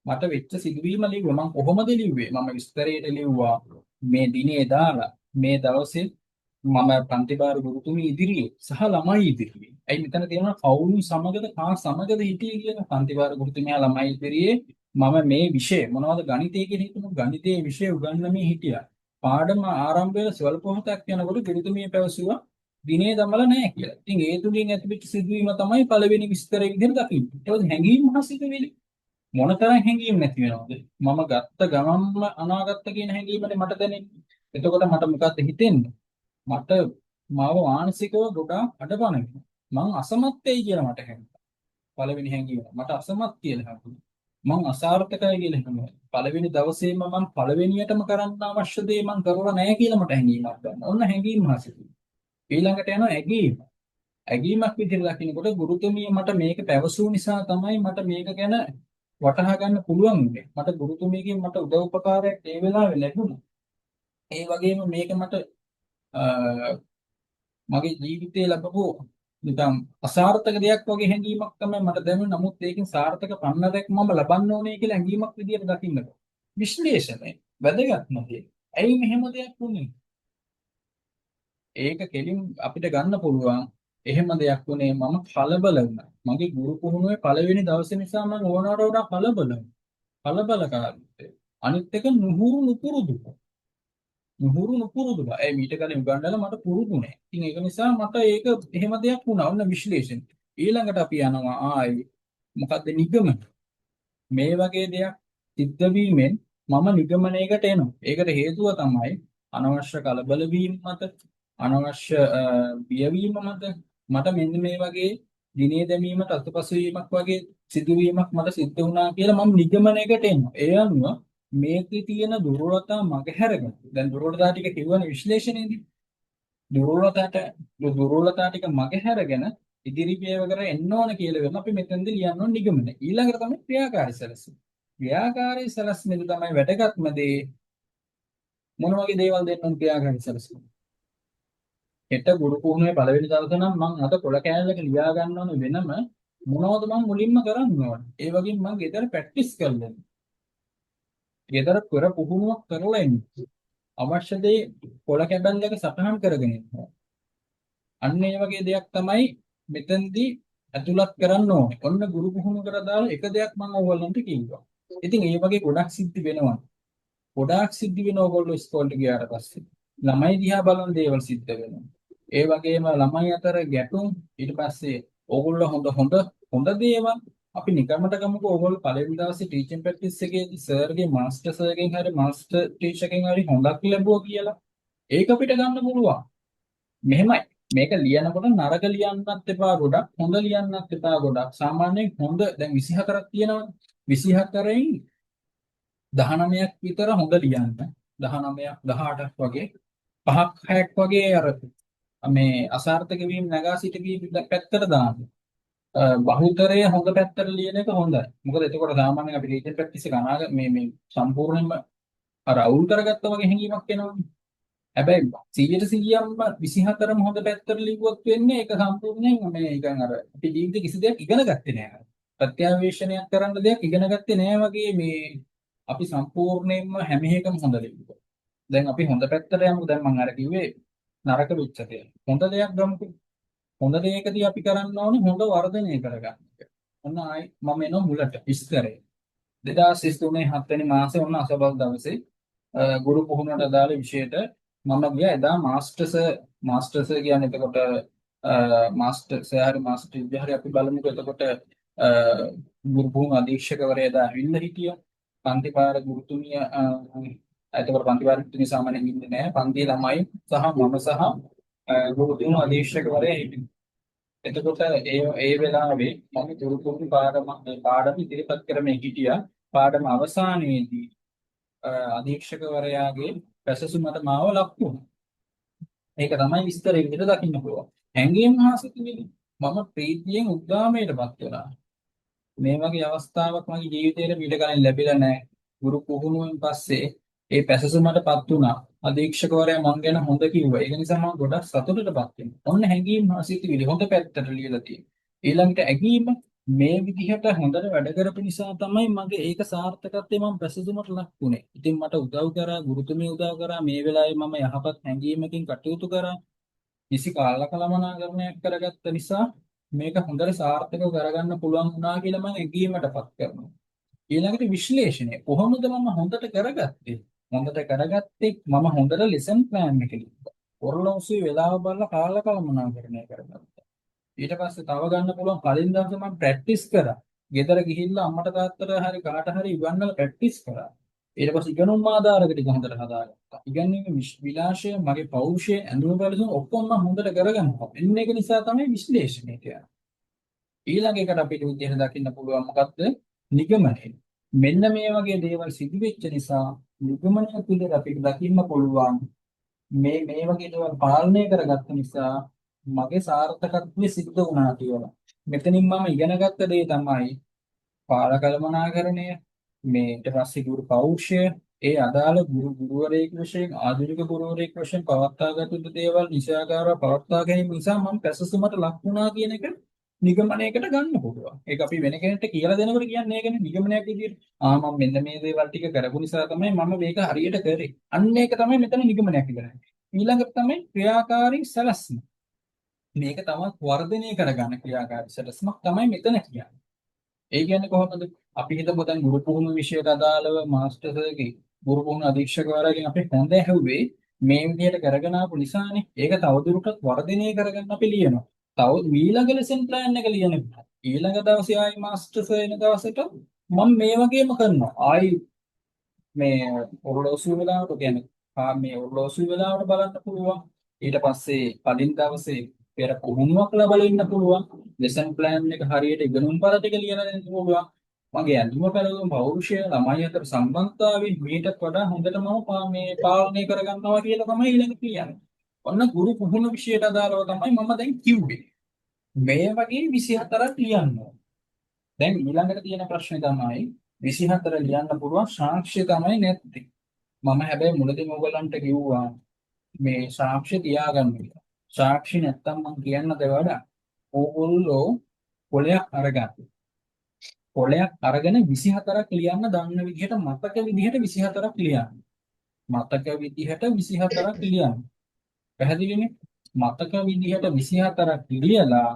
මට වෙච්ච සිදුවීම ලිව්වා. මම කොහොමද ලිව්වේ? මම විස්තරයට ලිව්වා. මේ දිනේ දාලා මේ දවසේ මම පන්තිබාර ගුරුතුමී ඉදිරියේ සහ ළමයි ඉදිරියේ. ඇයි මෙතන තියෙනවා කවුරු සමගද කා සමගද හිටියේ කියලා. පන්තිබාර ගුරුතුමියා ළමයි ඉදිරියේ මම මේ විෂය මොනවද ගණිතය කියලා හිතමු. ගණිතයේ විෂය උගන්වමින් හිටියා. පාඩම ආරම්භ වෙලා ස්වල්ප මොහොතක් යනකොට ගුරුතුමිය පැවසුවා දිනේ දමලා නැහැ කියලා. ඉතින් ඒ තුලින් ඇතිවෙච්ච සිදුවීම තමයි පළවෙනි විස්තරය විදිහට දකින්නේ. ඒක හැංගීම් මහසිතුවිලි. මොනතරම් හැංගීම් නැති වෙනවද? මම ගත්ත ගමන්ම අනාගත කියන හැංගීමනේ මට දැනෙන්නේ. එතකොට මට මොකද්ද හිතෙන්නේ? මට මාව මානසිකව ගොඩාක් අඩපණ වෙනවා. මං අසමත් වෙයි කියලා මට හැඟුණා. පළවෙනි හැංගීම. මට අසමත් කියලා හැඟුණා. මං අසාර්ථකයි කියලා හිතුණා. පළවෙනි දවසේම මං පළවෙනියටම කරන්න අවශ්‍ය දේ මං කරලා නැහැ කියලා මට හැඟීමක් ගන්නවා. ඔන්න හැංගීම් හසිතුයි. ඊළඟට යනවා ඇගීම. ඇගීමක් විදිහට දකින්නකොට ගුරුතුමිය මට මේක පැවසූ නිසා තමයි මට මේක ගැන වටහා ගන්න පුළුවන් උනේ. මට ගුරුතුමියකින් මට උදව් උපකාරයක් ඒ වෙලාවේ ලැබුණා. ඒ වගේම මේක මට මගේ ජීවිතේ ලැබපු නිකම් අසාර්ථක දෙයක් වගේ හැඟීමක් තමයි මට දැනුනේ. නමුත් ඒකෙන් සාර්ථක පන්නරයක් මම ලබන්න ඕනේ කියලා හැඟීමක් විදියට දකින්නකො. විශ්ලේෂණය වැදගත්ම දේ. ඇයි මෙහෙම දෙයක් වුනේ? ඒක කෙලින් අපිට ගන්න පුළුවන්. එහෙම දෙයක් වුණේ මම කලබල වුණා. මගේ ගුරු පුහුණුවේ පළවෙනි දවසේ නිසා මම ඕනවට වඩා කලබල වුණා. කලබලකාරීත්වය. අනිත් එක නුහුරු නුපුරුදු. නුහුරු නුපුරුදු. ඒ මීට කලින් උගන්වලා මට පුරුදු නෑ. ඉතින් ඒක නිසා මට ඒක එහෙම දෙයක් වුණා. ඔන්න විශ්ලේෂණ. ඊළඟට අපි යනවා ආයේ මොකද්ද නිගමන. මේ වගේ දෙයක් සිද්ධ වීමෙන් මම නිගමනයකට එනවා. ඒකට හේතුව තමයි අනවශ්‍ය කලබල වීම මත, අනවශ්‍ය බියවීම මත මට මෙන්න මේ වගේ දිනේ දැමීමට අතපසු වීමක් වගේ සිදුවීමක් මට සිද්ධ වුණා කියලා මම නිගමනයකට එනවා. ඒ අනුව මේකේ තියෙන දුර්වලතා මගහැරගෙන දැන් දුර්වලතා ටික කියවන විශ්ලේෂණයේදී දුර්වලතා ටික මගහැරගෙන ඉදිරි පියවර එන්න ඕන කියලා වෙන අපි මෙතෙන්දී ලියන්න ඕන නිගමනය. ඊළඟට තමයි ක්‍රියාකාරී සැලැස්ම. ක්‍රියාකාරී සැලැස්මෙන් තමයි වැදගත්ම දේ මොන වගේ දේවල් දෙන්න ඕන ක්‍රියාකාරී සැලැස්ම. හෙට ගුරු පුහුණුවේ පළවෙනි දවසේ නම් මම අද පොළ කෑල්ලක ලියා ගන්න ඕන වෙනම මොනවද මම මුලින්ම කරන්න ඕන. ඒ වගේම මම ගෙදර ප්‍රැක්ටිස් කරලා ගෙදර පෙර පුහුණුවක් කරලා ඉන්න. අවශ්‍ය දේ පොළ කැබල්ලක සටහන් කරගෙන ඉන්න. අන්න ඒ වගේ දෙයක් තමයි මෙතෙන්දී ඇතුළත් කරන්න ඕනේ. ඔන්න ගුරු පුහුණු කරලා දාලා එක දෙයක් මම ඕගොල්ලන්ට කිව්වා. ඉතින් ඒ වගේ ගොඩක් සිද්ධි වෙනවා. ගොඩාක් සිද්ධි වෙන ඕගොල්ලෝ ඉස්කෝලේට ගියාට පස්සේ ළමයි දිහා බලන දේවල් සිද්ධ වෙනවා. ඒ වගේම ළමයි අතර ගැටුම් ඊට පස්සේ ඕගොල්ලෝ හොඳ දේවල් අපි නිකම්මට ගමුකෝ ඕගොල්ලෝ පළවෙනි දවසේ ටීචින් ප්‍රැක්ටිස් එකේදී සර්ගේ මාස්ටර් සර්ගෙන් හරි මාස්ටර් ටීචර්ගෙන් හරි හොඳක් ලැබුවා කියලා ඒක අපිට ගන්න පුළුවන්. මෙහෙමයි. මේක ලියනකොට නරක ලියන්නත් එපා ගොඩක්, හොඳ ලියන්නත් එපා ගොඩක්. සාමාන්‍යයෙන් හොඳ දැන් 24ක් තියෙනවනේ. 24න් 19ක් විතර හොඳ ලියන්න. 19ක් 18ක් වගේ 5ක් 6ක් වගේ අර මේ අසාර්ථක වීම නගා සිටවීම පැත්තට දාන්න. බහුතරය හොඳ පැත්තට ලියන එක හොඳයි. මොකද එතකොට සාමාන්‍යයෙන් අපි රීජන් ප්‍රැක්ටිස් එක මේ සම්පූර්ණයෙන්ම අර අවුල් කරගත්තා වගේ හැඟීමක් එනවනේ. හැබැයි 100%ක්ම 24ම හොඳ පැත්තට ලිව්වොත් වෙන්නේ ඒක සම්පූර්ණයෙන් මේ නිකන් අර අපි ජීවිතේ කිසි දෙයක් ඉගෙන ගත්තේ නෑ. ප්‍රත්‍යවේක්ෂණයක් කරන්න දෙයක් ඉගෙන ගත්තේ නෑ වගේ මේ අපි සම්පූර්ණයෙන්ම හැම එකම හොඳ ලිව්වා. දැන් අපි හොඳ පැත්තට යමු. දැන් මම අර කිව්වේ නරක වෙච්ච දේ. හොඳ දෙයක් ගමුකෝ. හොඳ දෙයකදී අපි කරන්න ඕනේ හොඳ වර්ධනය කරගන්න එක. ඔන්න ආයි මම එනවා මුලට විස්තරේ. 2023 7 වෙනි මාසේ ඔන්න අසබල් දවසේ ගුරු පුහුණුවට අදාළ විෂයට මම ගියා. එදා මාස්ටර්ස් කියන්නේ එතකොට මාස්ටර්ස් හරි මාස්ටර් විද්‍යාහරි අපි බලමුකෝ. එතකොට ගුරු පුහුණු අධීක්ෂකවරයා එදා ඇවිල්ලා හිටියා. පන්තිපාර ගුරුතුමිය එතකොට පන්තිපාර ගුරුතුමිය සාමාන්‍යයෙන් ඉන්නේ නැහැ. පන්ති ළමයි සහ මම සහ ගුරු පුහුණු අධීක්ෂකවරයා හිටියා. එතකොට ඒ වෙලාවේ මම ගුරු පුහුණු පාඩම ඉදිරිපත් කරමින් හිටියා. පාඩම අවසානයේදී අධීක්ෂකවරයාගේ පැසසුමට මාව ලක් වුණා. ඒක තමයි විස්තරයෙන් විතර දකින්න පුළුවන්. හැංගීම් හා සිතුවිලි මම ප්‍රීතියෙන් උද්දාමයටපත් වෙනවා. මේ වගේ අවස්ථාවක් මගේ ජීවිතේට පිට කලින් ලැබිලා නැහැ. ගුරු පුහුණුවෙන් පස්සේ ඒ පැසසුමටපත් වුණා. අධීක්ෂකවරයා මං ගැන හොඳ කිව්වා. ඒක නිසා මම ගොඩක් සතුටටපත් වෙනවා. ඔන්න හැංගීම් හා සිතුවිලි හොඳ පැත්තට ලියලා තියෙනවා. ඊළඟට ඇගීම මේ විදිහට හොඳට වැඩ කරපු නිසා තමයි මගේ ඒක සාර්ථකත්වයේ මම පැසසුමට ලක් වුණේ. ඉතින් මට උදව් කරා ගුරුතුමිය උදව් කරා මේ වෙලාවේ මම යහපත් හැඟීමකින් කටයුතු කරා. නිසි කාලකලමනාකරණයක් කරගත්ත නිසා මේක හොඳට සාර්ථකව කරගන්න පුළුවන් වුණා කියලා මම ඇගීමටපත් කරනවා. ඊළඟට විශ්ලේෂණය. කොහොමද මම හොඳට කරගත්තේ? හොඳට කරගත්තේ මම හොඳට ලෙසන් ප්ලෑන් එක ලිව්වා. ඔරලෝසුවේ වෙලාව බලලා කාලකලමනාකරණය කරගත්තා. ඊට පස්සේ තව ගන්න පුළුවන් කලින් දවසේ මම ප්‍රැක්ටිස් කරා. ගෙදර ගිහිල්ලා අම්මට තාත්තට හරි කාට හරි ඉවන්නලා ප්‍රැක්ටිස් කරා. ඊට පස්සේ ඉගෙනුම් ආධාරක ටික හොඳට හදාගත්තා. ඉගෙනීමේ විලාශය, මගේ පෞරුෂය, ඇඳුම පැළඳුම් ඔක්කොම මම හොඳට කරගන්නවා. එන්න ඒක නිසා තමයි විශ්ලේෂණය කියන්නේ. ඊළඟ එකට අපිට විදිහට දකින්න පුළුවන් මොකක්ද? නිගමනය. මෙන්න මේ වගේ දේවල් සිදු වෙච්ච නිසා නිගමනය තුළ අපිට දකින්න පුළුවන් මේ වගේ දේවල් පාලනය කරගත්ත නිසා මගේ සාර්ථකත්වය සිද්ධ වුණා කියලා. මෙතනින් මම ඉගෙනගත්ත දේ තමයි පාලකල්පනාකරණය, මේ ඊට පස්සේ ගුරු පෞරුෂය, ඒ අදාළ ගුරුවරයෙක් වශයෙන් ආධුනික ගුරුවරයෙක් වශයෙන් පවත්වාගත යුතු දේවල් නිසාකාරව පවත්වා ගැනීම නිසා මම පැසසුමට ලක් වුණා කියන එක නිගමනයකට ගන්න පුළුවන්. ඒක අපි වෙන කෙනෙක්ට කියලා දෙනකොට කියන්නේ ඒකනේ නිගමනයක් විදියට. මම මෙන්න මේ දේවල් ටික කරපු නිසා තමයි මම මේක හරියට කරේ. අන්න ඒක තමයි මෙතන නිගමනයක් ඉදරන්නේ. ඊළඟට තමයි ක්‍රියාකාරී සැලැස්ම. මේක තමයි වර්ධනය කරගන්න ක්‍රියාකාරී සැලැස්මක් තමයි මෙතන කියන්නේ. ඒ කියන්නේ කොහොමද? අපි හිතමු දැන් ගුරු පුහුණු විෂයට අදාළව මාස්ටර්ස්ගේ ගුරු පුහුණු අධීක්ෂකවරයාගෙන් අපි හොඳ ඇහුවේ මේ විදිහට කරගෙන ආපු නිසානේ. ඒක තවදුරටත් වර්ධනය කරගන්න අපි ලියනවා. තව ඊළඟ ලෙසන් ප්ලෑන් එක ලියනවා. ඊළඟ දවසේ ආයි මාස්ටර්ස් වෙන දවසට මම මේ වගේම කරනවා. ආයි මේ ඔරලෝසුව වෙලාවට කියන්නේ මේ ඔරලෝසුව වෙලාවට බලන්න පුළුවන්. ඊට පස්සේ කලින් දවසේ පෙර පුහුණුවක් ලබා ඉන්න පුළුවන්. ලෙසන් ප්ලෑන් එක හරියට ඉගෙනුම් පළ ටික ලියලා දෙන්න පුළුවන්. මගේ ඇඳුම පැළඳුම පෞරුෂය ළමයි අතර සම්බන්ධතාවය මීටත් වඩා හොඳට මම මේ පාලනය කරගන්නවා කියලා තමයි ඊළඟ කියන්නේ. ඔන්න ගුරු පුහුණු විෂයට අදාළව තමයි මම දැන් කිව්වේ. මේ වගේ 24ක් ලියන්න ඕන. දැන් ඊළඟට තියෙන ප්‍රශ්නේ තමයි 24 ලියන්න පුළුවන් සාක්ෂි තමයි නැත්තේ. මම හැබැයි මුලදීම ඔයගලන්ට කිව්වා මේ සාක්ෂි තියාගන්න කියලා. සාක්ෂි නැත්තම් මම කියන්නද වඩා ඕගොල්ලෝ පොලයක් අරගන්න. පොලයක් අරගෙන 24ක් ලියන්න දන්න විදිහට මතක විදිහට 24ක් ලියන්න. මතක විදිහට 24ක් ලියන්න. පැහැදිලිනේ? මතක විදිහට 24ක් ලියලා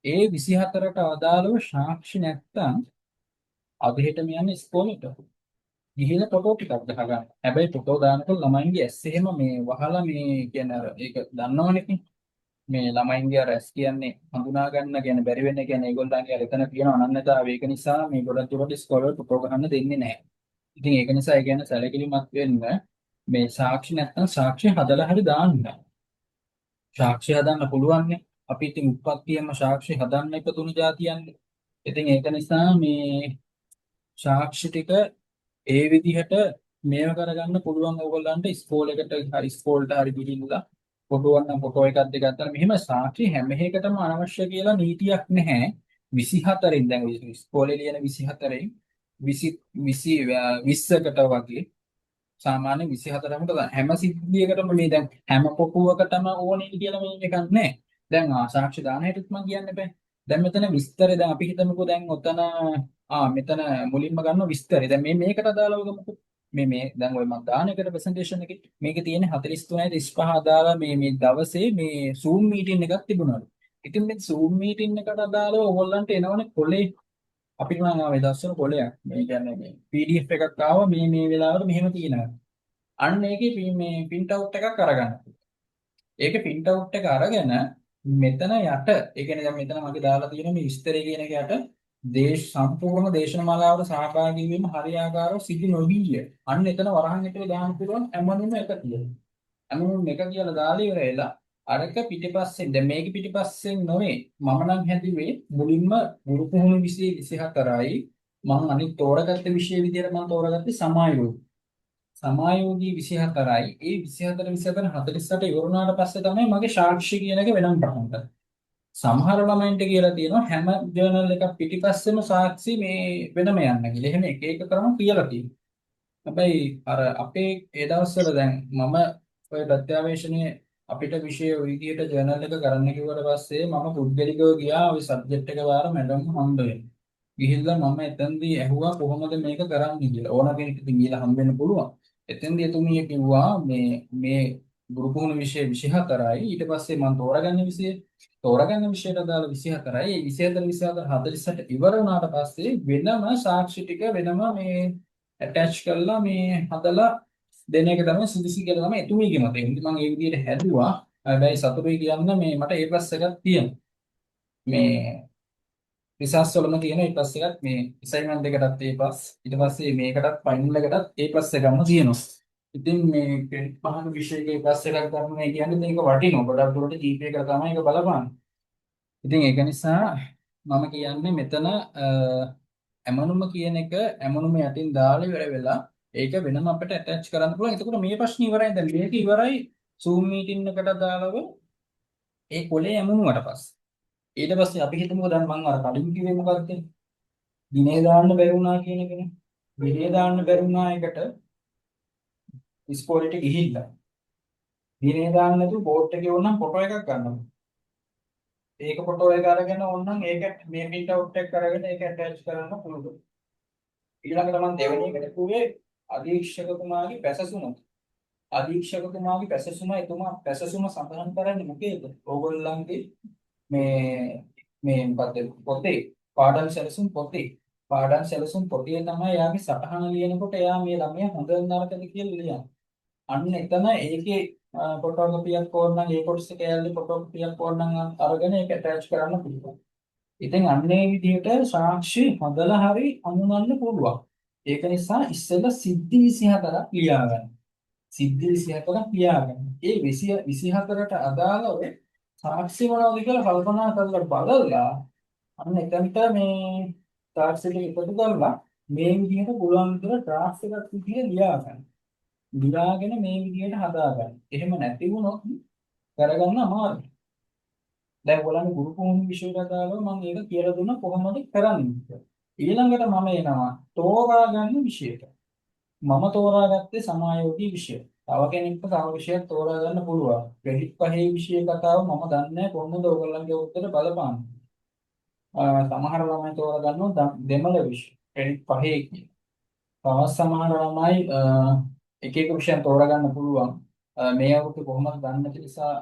ඒ 24ට අදාළව සාක්ෂි නැත්තම් අද හෙටම යන්නේ ඉස්කෝලේට. ගිහිල්ලා ෆොටෝ ටිකක් ගහගන්න. හැබැයි ෆොටෝ දානකොට ළමයින්ගේ ඇස් එහෙම මේ වහලා මේ කියන්නේ අර ඒක දන්නවනේ. මේ ළමයින්ගේ අර ඇස් කියන්නේ හඳුනා ගන්න කියන්නේ බැරි වෙන්නේ කියන්නේ ඒගොල්ලන්ගේ අර එතන තියෙන අනන්‍යතාවය. ඒක නිසා මේ ගොඩක් දුරට ඉස්කෝලේ ෆොටෝ ගන්න දෙන්නේ නැහැ. ඉතින් ඒක නිසා ඒ කියන්නේ සැලකිලිමත් වෙන්න මේ සාක්ෂි නැත්තම් සාක්ෂි හදලා හරි දාන්න. සාක්ෂි හදන්න පුළුවන් නේ. අපි ඉතින් උත්පත්තියෙන්ම සාක්ෂි හදන්න ඉපදුණු જાතියන්නේ. ඉතින් ඒක නිසා මේ සාක්ෂි ටික ඒ විදිහට මේව කරගන්න පුළුවන් ඕගොල්ලන්ට ඉස්කෝලේකට හරි ඉස්කෝලට හරි ගිහිල්ලා ෆොටෝ නම් ෆොටෝ එකක් දෙකක් ගත්තා මෙහෙම සාක්ෂි හැම එකටම අවශ්‍ය කියලා නීතියක් නැහැ. 24න් දැන් ඔය ඉස්කෝලේ ලියන 24න් 20 20කට වගේ සාමාන්‍ය 24කට හැම සිද්ධියකටම මේ දැන් හැම පොකුවකටම ඕනේ කියලා මේ එකක් නැහැ. දැන් සාක්ෂි දාන හැටිත් මම කියන්න බෑ. දැන් මෙතන විස්තරය දැන් අපි හිතමුකෝ දැන් ඔතන මෙතන මුලින්ම ගන්න විස්තරය. දැන් මේකට අදාළව ගමුකෝ. මේ දැන් ඔය මම දාන එකට ප්‍රසන්ටේෂන් එකේ මේකේ තියෙන 43 35 අදාළ මේ දවසේ මේ Zoom මීටින් එකක් තිබුණාලු. ඉතින් මේ Zoom මීටින් එකට අදාළව ඕගොල්ලන්ට එනවනේ කොලේ අපිට නම් ආවේ දවස්වල කොලයක්. මේ කියන්නේ මේ PDF එකක් ආවා මේ වෙලාවට මෙහෙම තියෙනවා. අන්න ඒකේ මේ print out එකක් අරගන්න. ඒක print out එක අරගෙන මෙතන යට ඒ කියන්නේ දැන් මෙතන මගේ දාලා තියෙන මේ විස්තරය කියන එක යට සම්පූර්ණ දේශනමාලාවට සහභාගී වීම හරියාකාරව සිදු නොවිය. අන්න එතන වරහන් ඇතුලේ දාන්න පුළුවන් ඇමනුම එක කියලා. ඇමනුම එක කියලා දාලා ඉවරලා අරක පිටිපස්සෙන් දැන් මේක පිටිපස්සෙන් නොවේ මම නම් හැදුවේ මුලින්ම ගුරු පුහුණු විෂය 24යි මම අනිත් තෝරගත්ත විෂය විදිහට මම තෝරගත්තේ සමායෝග. සමායෝගී 24යි. ඒ 24 24 48 ඉවර වුණාට පස්සේ තමයි මගේ සාක්ෂි කියන එක වෙනම පටන් ගත්තේ. සමහර ළමයින්ට කියලා තියෙනවා හැම ජර්නල් එකක් පිටිපස්සෙම සාක්ෂි මේ වෙනම යන්න කියලා. එහෙම එක එක ක්‍රම කියලා තියෙනවා. හැබැයි අර අපේ ඒ දවස්වල දැන් මම ඔය ප්‍රත්‍යවේක්ෂණයේ අපිට විෂය ඔය විදිහට ජර්නල් එක කරන්න කිව්වට පස්සේ මම පුද්ගලිකව ගියා ওই සබ්ජෙක්ට් එක වාර මැඩම් හම්බ වෙන්න. ගිහිල්ලා මම එතනදී ඇහුවා කොහොමද මේක කරන්නේ කියලා. ඕන කෙනෙක් ඉතින් ගිහලා හම්බ වෙන්න පුළුවන්. එතෙන්දී එතුමිය කිව්වා මේ ගුරු පුහුණු විෂය 24යි ඊට පස්සේ මම තෝරගන්න විෂයට අදාළ 24යි. ඒ 24 24 48 ඉවර වුණාට පස්සේ වෙනම සාක්ෂි ටික වෙනම මේ ඇටච් කරලා මේ හදලා දෙන එක තමයි සුදුසු කියලා තමයි එතුමියගේ මතය. මම ඒ විදිහට හැදුවා. හැබැයි සතුටුයි කියන්න මේ මට A+ එකක් තියෙනවා. මේ රිසර්ච් වලම තියෙන A+ එකක් මේ අසයින්මන්ට් එකටත් A+, ඊට පස්සේ මේකටත් ෆයිනල් එකටත් A+ එකක්ම තියෙනවා. ඉතින් මේ ක්‍රෙඩිට් පහන විෂයක A+ එකක් ගන්න කියන්නේ මේක වටිනවා. ගොඩක් දුරට GPA එකට තමයි ඒක බලපාන්නේ. ඉතින් ඒක නිසා මම කියන්නේ මෙතන ඇමනුම කියන එක ඇමනුම යටින් දාලා ඉවර වෙලා ඒක වෙනම අපිට ඇටච් කරන්න පුළුවන්. එතකොට මේ ප්‍රශ්නේ ඉවරයි. දැන් මේක ඉවරයි. Zoom meeting එකට දාලව ඒ කොලේ ඇමුණුවට පස්සේ ඊට පස්සේ අපි හිතමුකෝ දැන් මම අර කලින් කිව්වේ මොකක්ද? දිනේ දාන්න බැරි වුණා කියන එකනේ. දිනේ දාන්න බැරි වුණා එකට ඉස්කෝලේට ගිහිල්ලා. දිනේ දාන්න නැතුව බෝඩ් එකේ ඕනනම් ෆොටෝ එකක් ගන්නවා. ඒක ෆොටෝ එක අරගෙන ඕනනම් ඒක මේ print out එක කරගෙන ඒක ඇටච් කරන්න පුළුවන්. ඊළඟට මම දෙවෙනි එකට කිව්වේ අධීක්ෂකතුමාගේ පැසසුම. අධීක්ෂකතුමාගේ පැසසුම එතුමා පැසසුම සඳහන් කරන්නේ මොකේද? ඕගොල්ලන්ගේ මොකද්ද පොතේ පාඩම් සැලසුම් පොතේ තමයි යාගේ සටහන ලියනකොට එයා මේ ළමයා හොඳ නරකද කියලා ලියන්නේ. අන්න එතන ඒකේ ෆොටෝකොපියක් ඕනනම් ඒ කොටස කැලේ ෆොටෝකොපියක් ඕනනම් අරගෙන ඒක ඇටච් කරන්න පුළුවන්. ඉතින් අන්නේ විදිහට සාක්ෂි හදලා හරි අමුණන්න පුළුවන්. ඒක නිසා ඉස්සෙල්ලා සිද්ධි 24ක් ලියා ගන්න. සිද්ධි 24ක් ලියා ගන්න. ඒ 24ට අදාළව සාක්ෂි මොනවද කියලා කල්පනා කරලා බලලා අන්න එතනට මේ සාක්ෂි ටික එකතු කරලා මේ විදිහට පුළුවන් විදිහට ඩ්‍රාෆ්ට් එකක් විදිහට ලියා ගන්න. ලියාගෙන මේ විදිහට හදා ගන්න. එහෙම නැති වුණොත් කරගන්න අමාරුයි. දැන් ඔයගොල්ලන්ගේ ගුරු පුහුණු විෂයට අදාළව මම ඒක කියලා දුන්නා කොහොමද කරන්නේ කියලා. ඊළඟට මම එනවා තෝරා ගන්න විෂයට. මම තෝරාගත්තේ සමායෝගී විෂය. තව කෙනෙක්ට තව විෂයක් තෝරා ගන්න පුළුවන්. ක්‍රෙඩිට් පහේ විෂය කතාව මම දන්නේ නැහැ කොහොමද ඔයගොල්ලන්ගේ උත්තර බලපාන්නේ. සමහර ළමයි තෝරා ගන්නවා දෙමළ විෂය. ක්‍රෙඩිට් පහේ කියන. තවත් සමහර ළමයි එක එක විෂයන් තෝරා ගන්න පුළුවන්. මේ අවුරුද්ද කොහොමද දන්නේ නැති නිසා